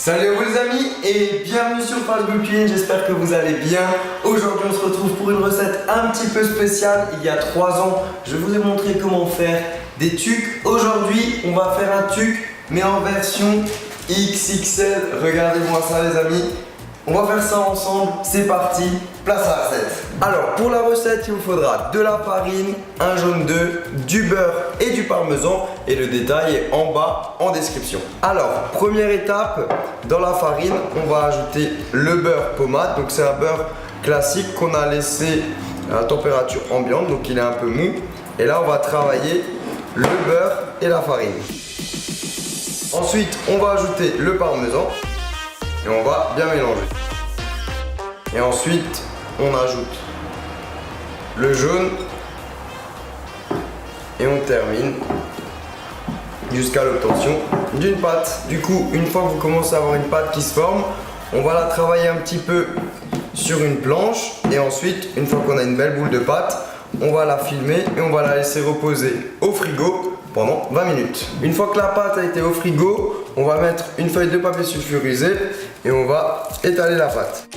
Salut à vous les amis et bienvenue sur Facebook Cuisine, j'espère que vous allez bien. Aujourd'hui on se retrouve pour une recette un petit peu spéciale. Il y a 3 ans, je vous ai montré comment faire des tucs. Aujourd'hui, on va faire un tuc mais en version XXL. Regardez-moi ça les amis. On va faire ça ensemble, c'est parti, place à la recette. Alors pour la recette, il vous faudra de la farine, un jaune d'œuf, du beurre et du parmesan et le détail est en bas en description. Alors première étape, dans la farine, on va ajouter le beurre pommade. Donc c'est un beurre classique qu'on a laissé à température ambiante, donc il est un peu mou. Et là on va travailler le beurre et la farine. Ensuite on va ajouter le parmesan. Et on va bien mélanger. Et ensuite, on ajoute le jaune. Et on termine jusqu'à l'obtention d'une pâte. Du coup, une fois que vous commencez à avoir une pâte qui se forme, on va la travailler un petit peu sur une planche. Et ensuite, une fois qu'on a une belle boule de pâte, on va la filmer et on va la laisser reposer au frigo pendant 20 minutes. Une fois que la pâte a été au frigo, on va mettre une feuille de papier sulfurisé et on va étaler la pâte.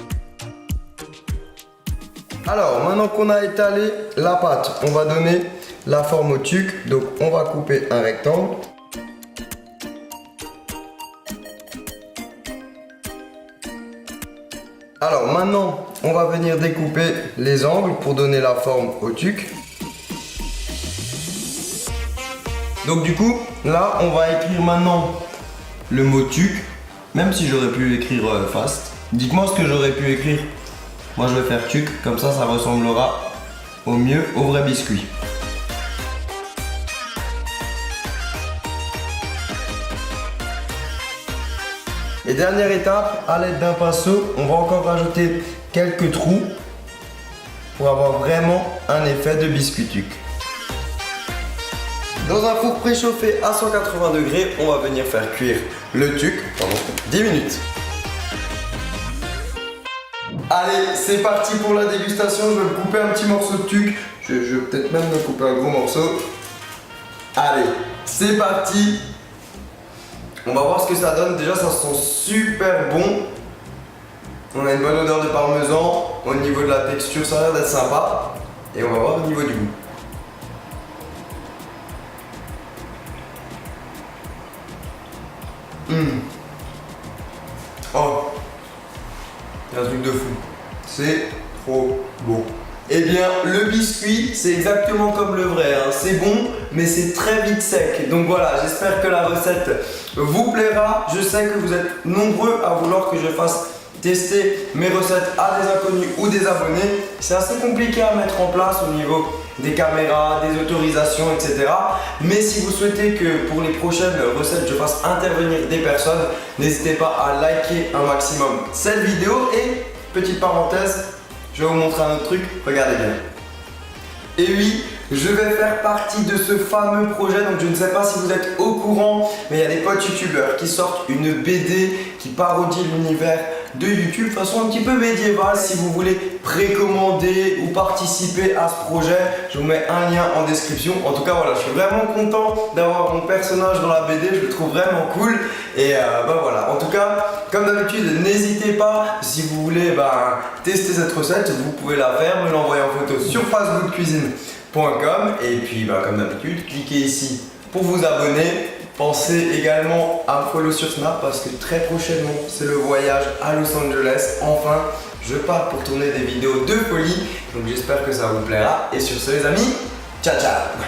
Alors maintenant qu'on a étalé la pâte, on va donner la forme au tuc. Donc on va couper un rectangle. Alors maintenant, on va venir découper les angles pour donner la forme au tuc. Donc du coup, là, on va écrire maintenant le mot tuc, même si j'aurais pu l'écrire fast. Dites-moi ce que j'aurais pu écrire. Moi, je vais faire tuc, comme ça ressemblera au mieux au vrai biscuit. Et dernière étape, à l'aide d'un pinceau, on va encore rajouter quelques trous pour avoir vraiment un effet de biscuit tuc. Dans un four préchauffé à 180 degrés, on va venir faire cuire le tuc pendant 10 minutes. Allez, c'est parti pour la dégustation. Je vais me couper un petit morceau de tuc. Je vais peut-être même me couper un gros morceau. Allez, c'est parti. On va voir ce que ça donne. Déjà, ça sent super bon. On a une bonne odeur de parmesan. Au niveau de la texture, ça a l'air d'être sympa. Et on va voir au niveau du goût. Oh, c'est un truc de fou, c'est trop beau. Eh bien, le biscuit, c'est exactement comme le vrai, hein. C'est bon, mais c'est très vite sec. Donc voilà, j'espère que la recette vous plaira. Je sais que vous êtes nombreux à vouloir que je fasse tester mes recettes à des inconnus ou des abonnés. C'est assez compliqué à mettre en place au niveau des caméras, des autorisations, etc. Mais si vous souhaitez que pour les prochaines recettes, je fasse intervenir des personnes, n'hésitez pas à liker un maximum cette vidéo. Et petite parenthèse, je vais vous montrer un autre truc, regardez bien. Et oui, je vais faire partie de ce fameux projet, donc je ne sais pas si vous êtes au courant, mais il y a des potes youtubeurs qui sortent une BD qui parodie l'univers de YouTube, façon un petit peu médiévale. Si vous voulez précommander ou participer à ce projet, je vous mets un lien en description. En tout cas voilà, je suis vraiment content d'avoir mon personnage dans la BD, je le trouve vraiment cool. Et bah voilà, en tout cas, comme d'habitude, n'hésitez pas, si vous voulez tester cette recette, vous pouvez la faire, me l'envoyer en photo sur facebookcuisine.com. Et puis comme d'habitude, cliquez ici pour vous abonner. Pensez également à me follow sur Snap parce que très prochainement, c'est le voyage à Los Angeles. Enfin, je pars pour tourner des vidéos de folie. Donc j'espère que ça vous plaira. Et sur ce les amis, ciao ciao.